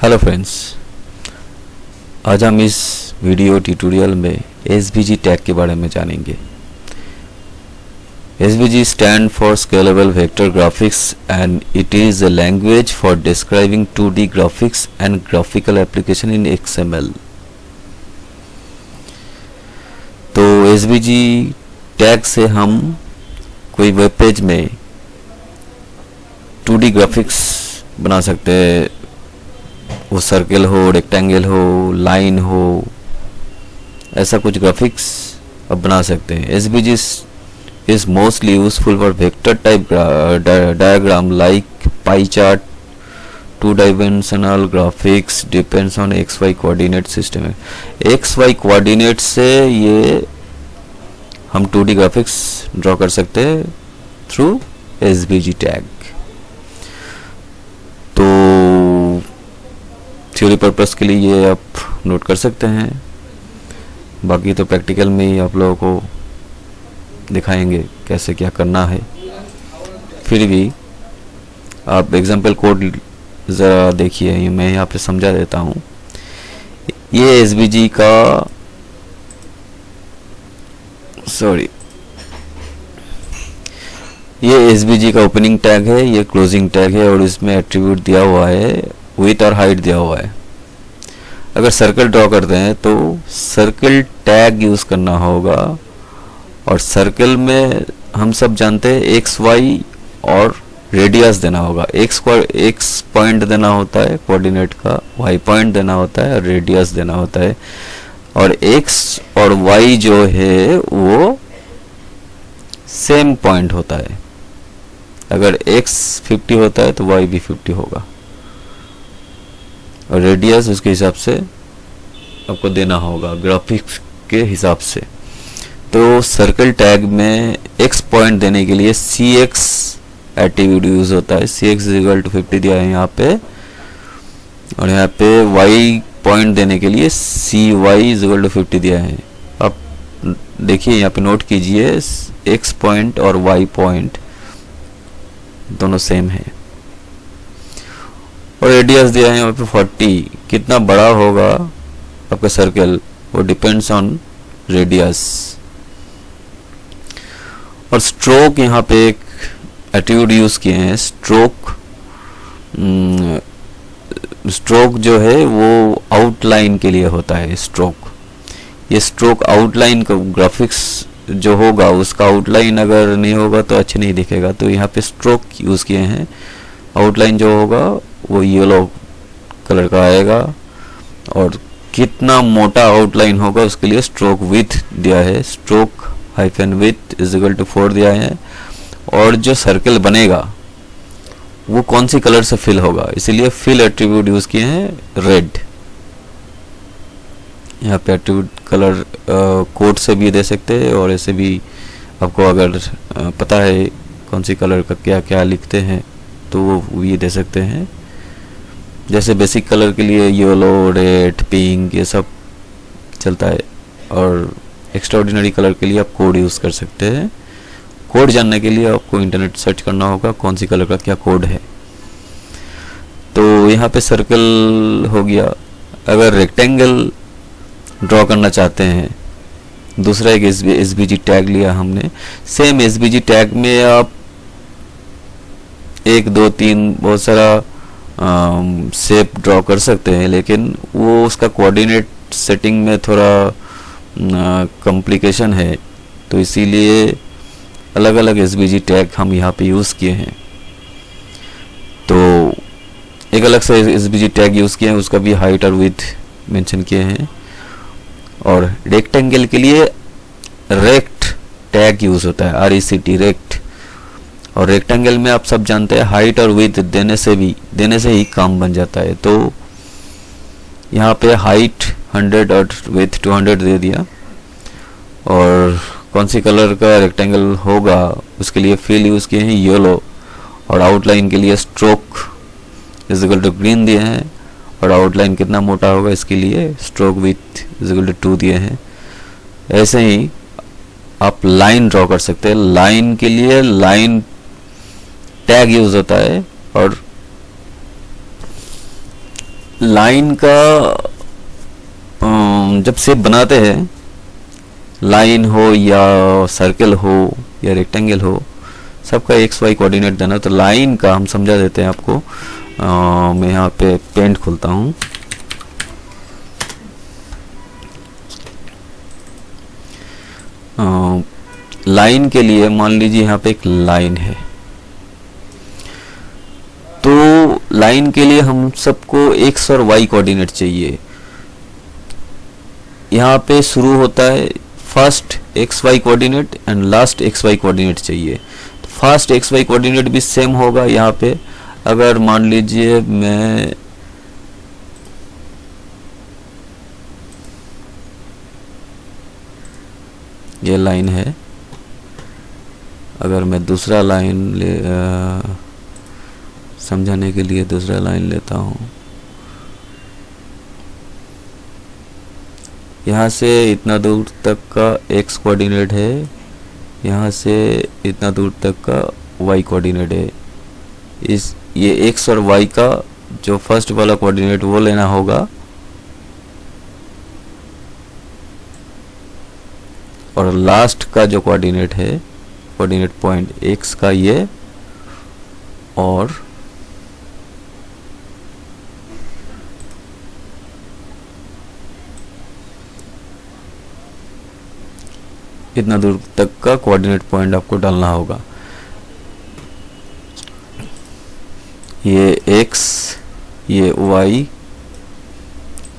Hello friends, आज हम इस वीडियो ट्यूटोरियल में SVG टैग के बारे में जानेंगे। SVG stand for scalable vector graphics and it is a language for describing 2D graphics and graphical application in XML। तो SVG टैग से हम कोई वेब पेज में 2D ग्राफिक्स बना सकते हैं, वो सर्कल हो, रेक्टेंगल हो, लाइन हो, ऐसा कुछ ग्राफिक्स अब बना सकते हैं। SVG is mostly useful for vector type diagram like pie chart. Two-dimensional graphics depends on XY coordinate system है। XY coordinate से ये हम 2D ग्राफिक्स ड्रॉ कर सकते हैं थ्रू SVG टैग। तो थ्योरी पर्पस के लिए ये आप नोट कर सकते हैं, बाकी तो प्रैक्टिकल में ही आप लोगों को दिखाएंगे कैसे क्या करना है। फिर भी आप एग्जांपल कोड ज़रा देखिए, मैं यहाँ पे समझा देता हूँ। ये SVG का ये SVG का ओपनिंग टैग है, ये क्लोजिंग टैग है और इसमें एट्रीब्यूट दिया हुआ है, विड्थ और हाइट दिया हुआ है। अगर सर्कल ड्रॉ करते हैं तो सर्कल टैग यूज़ करना होगा, और सर्कल में हम सब जानते हैं एक्स वाई और रेडियस देना होगा। एक्स पॉइंट देना होता है कोऑर्डिनेट का, वाई पॉइंट देना होता है और रेडियस देना होता है। और एक्स और वाई जो है वो सेम पॉइंट होता है। अगर x 50 होता है तो y भी 50 होगा, और रेडियस उसके हिसाब से आपको देना होगा ग्राफिक्स के हिसाब से। तो सर्कल टैग में x पॉइंट देने के लिए cx एट्रीब्यूट यूज होता है। cx = 50 दिया है यहाँ पे, और यहाँ पे y पॉइंट देने के लिए cy = 50 दिया है। आप देखिए यहाँ पे नोट कीजिए, x पॉइंट और y पॉइंट दोनों सेम है, और रेडियस दिया है यहाँ पे 40। कितना बड़ा होगा आपका सर्कल वो डिपेंड्स ऑन रेडियस। और स्ट्रोक यहाँ पे एक एट्रीब्यूट यूज किए हैं। स्ट्रोक जो है वो आउटलाइन के लिए होता है। ये स्ट्रोक आउटलाइन का ग्राफिक्स जो होगा उसका आउटलाइन अगर नहीं होगा तो अच्छे नहीं दिखेगा, तो यहाँ पे स्ट्रोक यूज किए हैं। आउटलाइन जो होगा वो येलो कलर का आएगा, और कितना मोटा आउटलाइन होगा उसके लिए स्ट्रोक विथ दिया है। स्ट्रोक -width = 4 दिया है। और जो सर्कल बनेगा वो कौन सी कलर से फिल होगा, इसीलिए फिल एट्रीब्यूट यूज किए हैं रेड। यहाँ पे एट्रीब्यूट कलर कोड से भी दे सकते हैं, और ऐसे भी आपको अगर पता है कौन सी कलर का क्या क्या लिखते हैं तो वो ये दे सकते हैं। जैसे बेसिक कलर के लिए येलो, रेड, पिंक ये सब चलता है, और एक्स्ट्राऑर्डिनरी कलर के लिए आप कोड यूज़ कर सकते हैं। कोड जानने के लिए आपको इंटरनेट सर्च करना होगा कौन सी कलर का क्या कोड है। तो यहाँ पे सर्कल हो गया। अगर रेक्टेंगल ड्रॉ करना चाहते हैं, दूसरा एक SVG टैग लिया हमने। सेम SVG टैग में आप 1 2 3 बहुत सारा शेप ड्रॉ कर सकते हैं, लेकिन वो उसका कोऑर्डिनेट सेटिंग में थोड़ा कॉम्प्लिकेशन है, तो इसीलिए अलग अलग SVG टैग हम यहाँ पे यूज़ किए हैं। तो एक अलग से SVG टैग यूज़ किए हैं, उसका भी हाइट और विड्थ मेंशन किए हैं। और रेक्टेंगल के लिए रेक्ट टैग यूज होता है, RECT रेक्ट। और रेक्टेंगल में आप सब जानते हैं हाइट और विड्थ देने से ही काम बन जाता है। तो यहाँ पे हाइट 100 और विड्थ 200 दे दिया। और कौन सी कलर का रेक्टेंगल होगा उसके लिए फिल यूज किए हैं येलो, और आउटलाइन के लिए स्ट्रोक = ग्रीन दिए हैं, और आउटलाइन कितना मोटा होगा इसके लिए स्ट्रोक विथ = 2 दिए हैं। ऐसे ही आप लाइन ड्रॉ कर सकते हैं। लाइन के लिए लाइन टैग यूज होता है, और लाइन का जब शेप बनाते हैं, लाइन हो या सर्कल हो या रेक्टेंगल हो, सबका एक्स वाई कोऑर्डिनेट देना। तो लाइन का हम समझा देते हैं आपको। मैं यहाँ पे पेंट खोलता हूँ। लाइन के लिए मान लीजिए यहाँ पे एक लाइन है, तो लाइन के लिए हम सबको एक्स और वाई कोऑर्डिनेट चाहिए। यहाँ पे शुरू होता है first x y coordinate and last x y coordinate चाहिए। तो फर्स्ट एक्स वाई कोऑर्डिनेट भी सेम होगा। यहाँ पे अगर मान लीजिए मैं ये लाइन है, अगर मैं दूसरा लाइन समझाने के लिए दूसरा लाइन लेता हूँ, यहाँ से इतना दूर तक का x कोऑर्डिनेट है, यहाँ से इतना दूर तक का y कोऑर्डिनेट है। ये x और y का जो फर्स्ट वाला कोऑर्डिनेट वो लेना होगा, और लास्ट का जो कोऑर्डिनेट है, कोऑर्डिनेट पॉइंट x का ये, और इतना दूर तक का कोऑर्डिनेट पॉइंट आपको डालना होगा। ये x, ये y,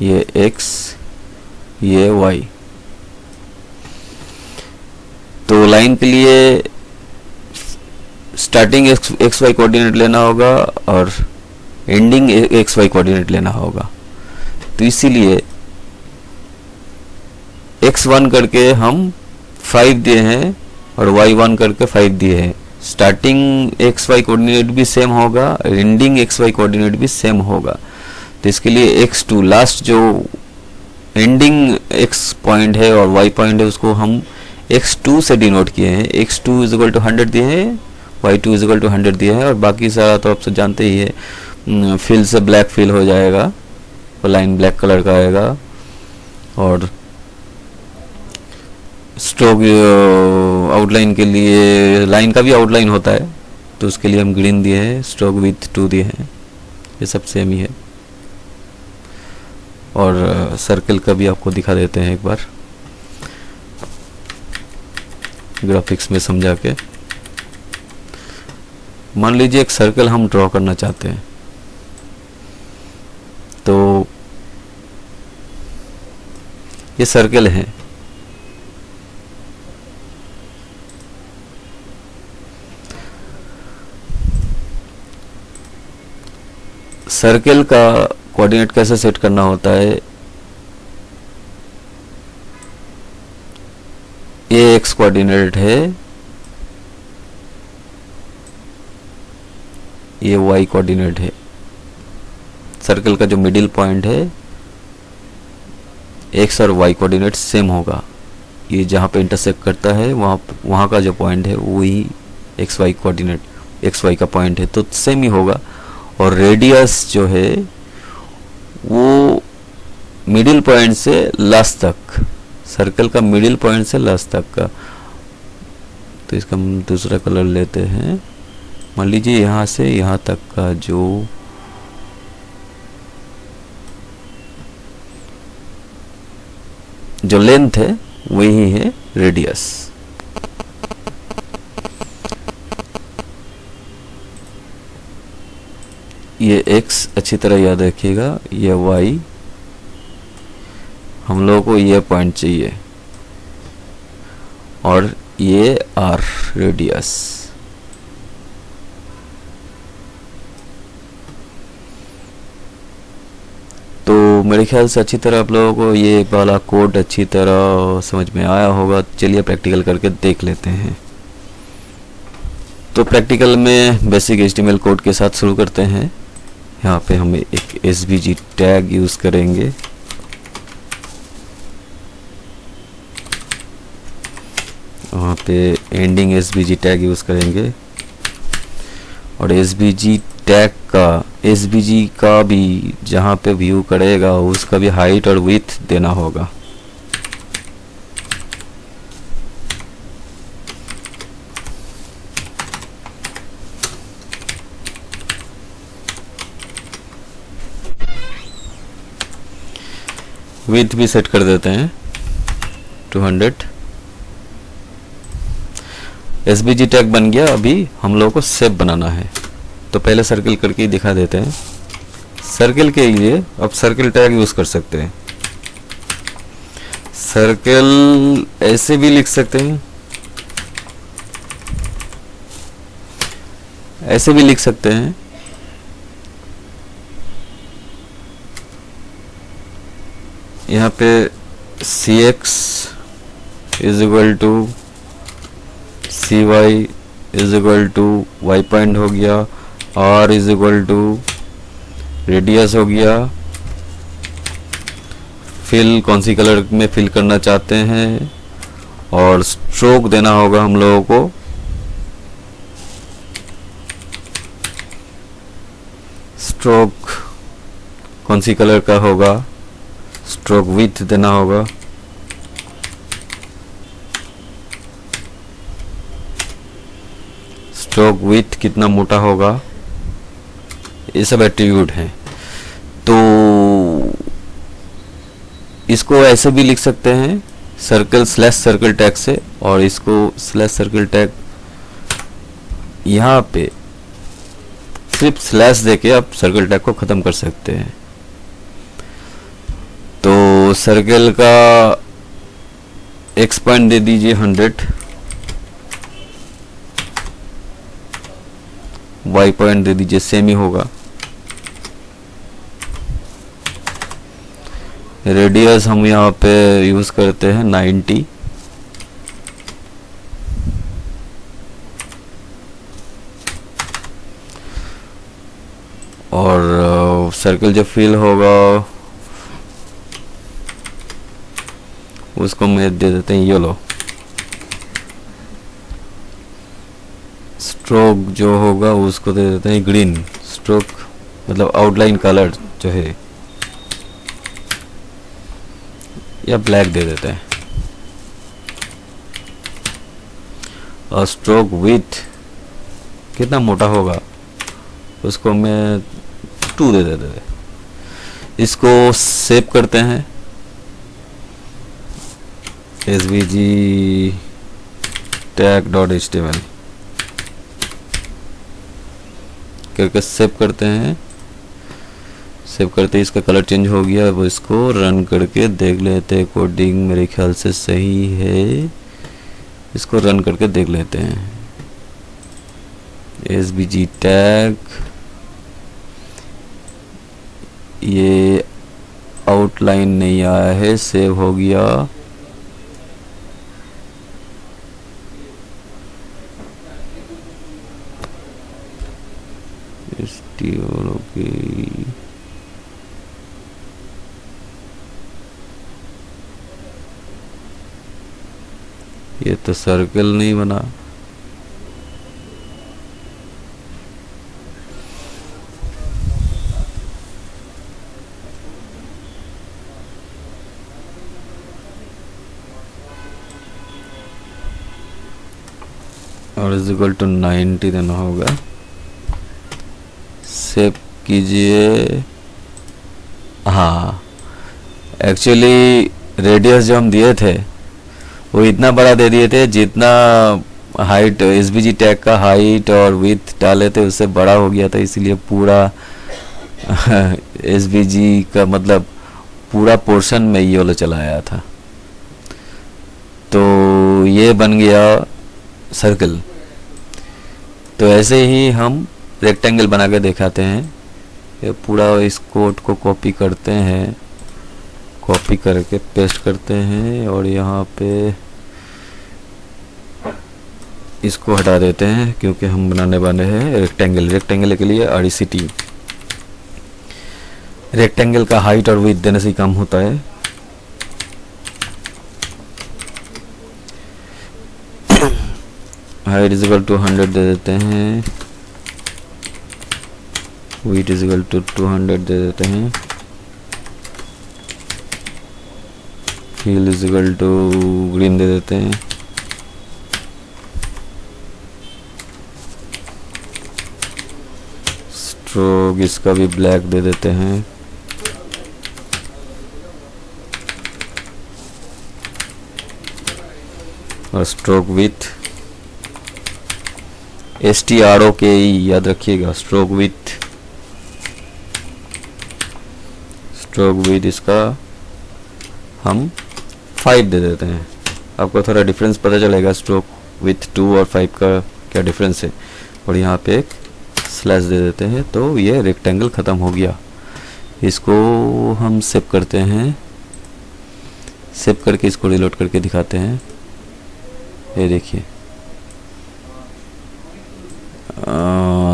ये x, ये y। तो लाइन के लिए स्टार्टिंग एक्स वाई कोऑर्डिनेट लेना होगा और एंडिंग एक्स वाई कोऑर्डिनेट लेना होगा। तो इसीलिए x1 करके हम 5 दिए हैं और y1 करके 5 दिए हैं। स्टार्टिंग एक्स वाई कोऑर्डिनेट भी सेम होगा, एंडिंग एक्स वाई कोऑर्डिनेट भी सेम होगा। तो इसके लिए x2 लास्ट जो एंडिंग x पॉइंट है और y पॉइंट है उसको हम x2 से डिनोट किए हैं। x2 इज इक्वल टू 100 दिए हैं, y2 इज इक्वल टू 100 दिए हैं, और बाकी सारा तो आप सब जानते ही है। फिल से ब्लैक फिल हो जाएगा, वो लाइन ब्लैक कलर का आएगा, और स्ट्रोक आउटलाइन के लिए लाइन का भी आउटलाइन होता है, तो उसके लिए हम ग्रीन दिए हैं, स्ट्रोक विथ 2 दिए हैं। ये सब सेम ही है। और सर्कल का भी आपको दिखा देते हैं एक बार ग्राफिक्स में समझा के। मान लीजिए एक सर्कल हम ड्रॉ करना चाहते हैं, तो ये सर्कल है। सर्कल का कोऑर्डिनेट कैसे सेट करना होता है, ये एक्स कोऑर्डिनेट है, ये वाई कोऑर्डिनेट है। सर्कल का जो मिडिल पॉइंट है, एक्स और वाई कोऑर्डिनेट सेम होगा। ये जहाँ पे इंटरसेक्ट करता है वहाँ का जो पॉइंट है वही x y coordinate, x y का पॉइंट है, तो सेम ही होगा। और रेडियस जो है वो मिडिल पॉइंट से लास्ट तक, सर्कल का मिडिल पॉइंट से लास्ट तक का। तो इसका हम दूसरा कलर लेते हैं। मान लीजिए यहाँ से यहाँ तक का जो लेंथ है वही है रेडियस। ये x अच्छी तरह याद रखिएगा, ये y, हम लोगों को ये पॉइंट चाहिए, और ये r रेडियस। तो मेरे ख्याल से अच्छी तरह आप लोगों को ये वाला कोड अच्छी तरह समझ में आया होगा। चलिए प्रैक्टिकल करके देख लेते हैं। तो प्रैक्टिकल में बेसिक HTML कोड के साथ शुरू करते हैं। यहाँ पे हम एक SVG टैग यूज़ करेंगे। वहाँ पे एंडिंग SVG टैग यूज़ करेंगे, और SVG टैग का एसवीजी का भी जहाँ पे व्यू करेगा उसका भी हाइट और विड्थ देना होगा। विड्थ भी सेट कर देते हैं 200। एसवीजी टैग बन गया। अभी हम लोगों को शेप बनाना है तो पहले सर्किल करके ही दिखा देते हैं। सर्किल के लिए अब सर्किल टैग यूज कर सकते हैं। सर्किल ऐसे भी लिख सकते हैं, ऐसे भी लिख सकते हैं। यहाँ पे cx is equal to cy is equal to y point हो गया, r is equal to radius हो गया। फिल कौन सी कलर में फिल करना चाहते हैं और स्ट्रोक देना होगा हम लोगों को। स्ट्रोक कौन सी कलर का होगा, स्ट्रोक विड्थ देना होगा। स्ट्रोक विड्थ कितना मोटा होगा, ये सब एट्रीब्यूट हैं। तो इसको ऐसे भी लिख सकते हैं सर्कल स्लैश सर्कल टैग से, और इसको स्लैश सर्कल टैग यहाँ पे सिर्फ स्लैश देके आप सर्कल टैग को ख़त्म कर सकते हैं। तो सर्कल का एक्स पॉइंट दे दीजिए 100, वाई पॉइंट दे दीजिए सेम ही होगा। रेडियस हम यहाँ पे यूज करते हैं 90, और सर्कल जो फिल होगा उसको मैं दे देते हैं येलो। स्ट्रोक जो होगा उसको दे देते हैं ग्रीन। स्ट्रोक मतलब आउटलाइन कलर जो है, या ब्लैक दे देते हैं। और स्ट्रोक विड्थ कितना मोटा होगा उसको मैं 2 दे देते हैं। इसको सेव करते हैं svg tag.html करके सेव करते हैं। सेव करते ही इसका कलर चेंज हो गया। अब इसको रन करके देख लेते हैं। कोडिंग मेरे ख्याल से सही है, इसको रन करके देख लेते हैं। svg टैग, ये आउटलाइन नहीं आया है, सेव हो गया। ये तो सर्कल नहीं बना। और इज इक्वल टू 90 देना होगा। सेव कीजिए। हाँ, एक्चुअली रेडियस जो हम दिए थे वो इतना बड़ा दे दिए थे जितना हाइट एसवीजी टैग का हाइट और विड्थ डाले थे उससे बड़ा हो गया था, इसलिए पूरा एसवीजी का मतलब पूरा पोर्शन में ये वाला चला आया था। तो ये बन गया सर्कल। तो ऐसे ही हम रेक्टेंगल बना के दिखाते हैं। ये पूरा इस कोड को कॉपी करते हैं, कॉपी करके पेस्ट करते हैं और यहाँ पे इसको हटा देते हैं क्योंकि हम बनाने वाले हैं रेक्टेंगल। रेक्टेंगल के लिए RECT, रेक्टेंगल का हाइट और विड्थ देने से ही काम होता है। हाइट इज इक्वल टू 100 दे देते हैं। वीट इज इक्वल टू 200 दे देते हैं, fill is equal to green दे देते हैं, स्ट्रोक इसका भी ब्लैक दे देते हैं, और स्ट्रोक विथ STROKE याद रखिएगा, स्ट्रोक विथ इसका हम 5 दे देते हैं। आपको थोड़ा डिफरेंस पता चलेगा स्ट्रोक विथ 2 और 5 का क्या डिफरेंस है। और यहाँ पे एक स्लैश दे देते हैं, तो ये रेक्टेंगल ख़त्म हो गया। इसको हम सेव करते हैं, सेव करके इसको रिलोड करके दिखाते हैं। ये देखिए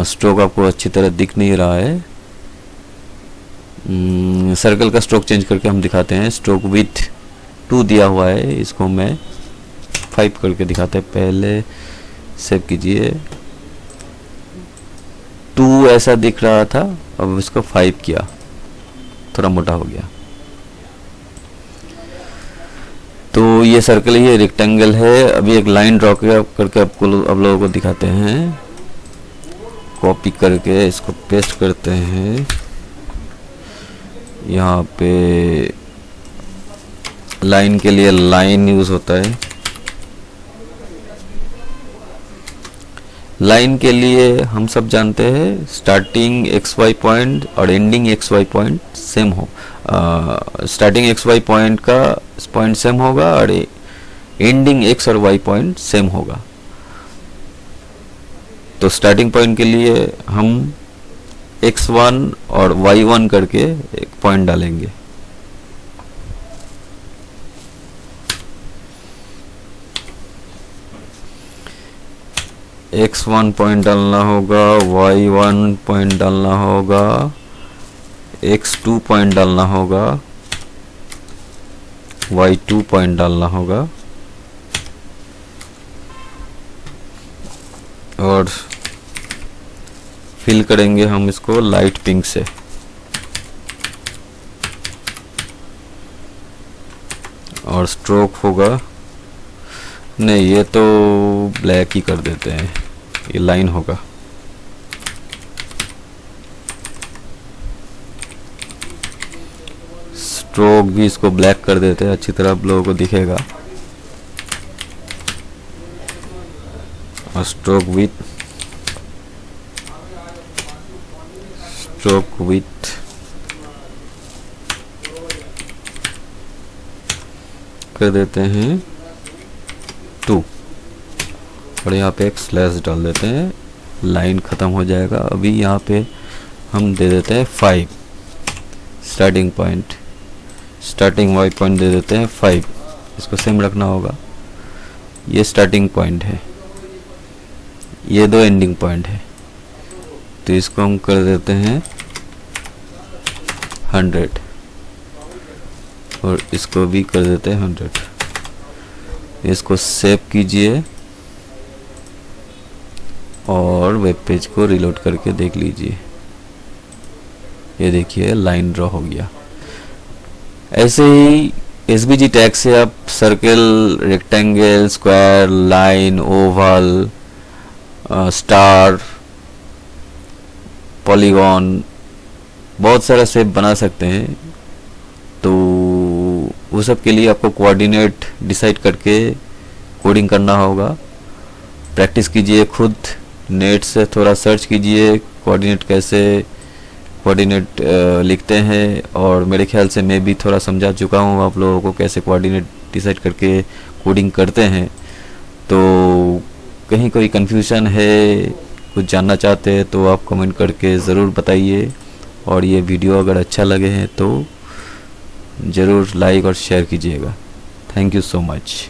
स्ट्रोक आपको अच्छी तरह दिख नहीं रहा है। सर्कल का स्ट्रोक चेंज करके हम दिखाते हैं। स्ट्रोक विथ 2 दिया हुआ है, इसको मैं 5 करके दिखाते हैं। पहले सेव कीजिए, 2 ऐसा दिख रहा था, अब इसको 5 किया, थोड़ा मोटा हो गया। तो ये सर्कल ही रेक्टेंगल है। अभी एक लाइन ड्रॉ करके आपको आप लोगों को दिखाते हैं। कॉपी करके इसको पेस्ट करते हैं। यहाँ पे लाइन के लिए लाइन यूज होता है। लाइन के लिए हम सब जानते हैं स्टार्टिंग XY पॉइंट और एंडिंग XY पॉइंट सेम हो। स्टार्टिंग XY पॉइंट का पॉइंट सेम होगा और एंडिंग X और Y पॉइंट सेम होगा। तो स्टार्टिंग पॉइंट के लिए हम X1 और Y1 करके एक पॉइंट डालेंगे। X1 पॉइंट डालना होगा, Y1 पॉइंट डालना होगा, X2 पॉइंट डालना होगा, Y2 पॉइंट डालना होगा और फिल करेंगे हम इसको लाइट पिंक से। और स्ट्रोक होगा, नहीं ये तो ब्लैक ही कर देते हैं, ये लाइन होगा। स्ट्रोक भी इसको ब्लैक कर देते हैं, अच्छी तरह आप लोगों को दिखेगा। और स्ट्रोक विथ कर देते हैं 2 और यहाँ पे एक स्लैश डाल देते हैं, लाइन ख़त्म हो जाएगा। अभी यहाँ पे हम दे देते हैं 5 starting point, starting Y point दे देते हैं 5। इसको सेम रखना होगा। ये स्टार्टिंग पॉइंट है, ये 2 एंडिंग पॉइंट है, तो इसको हम कर देते हैं 100 और इसको भी कर देते हैं 100। इसको सेव कीजिए और वेब पेज को रिलोड करके देख लीजिए। ये देखिए लाइन ड्रॉ हो गया। ऐसे ही SVG टैग से आप circle, rectangle, square, line, Oval, star, polygon, बहुत सारा शेप बना सकते हैं। तो वो सब के लिए आपको कोऑर्डिनेट डिसाइड करके कोडिंग करना होगा। प्रैक्टिस कीजिए, खुद नेट से थोड़ा सर्च कीजिए कोऑर्डिनेट लिखते हैं। और मेरे ख्याल से मैं भी थोड़ा समझा चुका हूँ आप लोगों को कैसे कोऑर्डिनेट डिसाइड करके कोडिंग करते हैं। तो कहीं कोई कन्फ्यूजन है, कुछ जानना चाहते हैं तो आप कमेंट करके ज़रूर बताइए। और ये वीडियो अगर अच्छा लगे हैं तो ज़रूर लाइक और शेयर कीजिएगा। Thank you so much.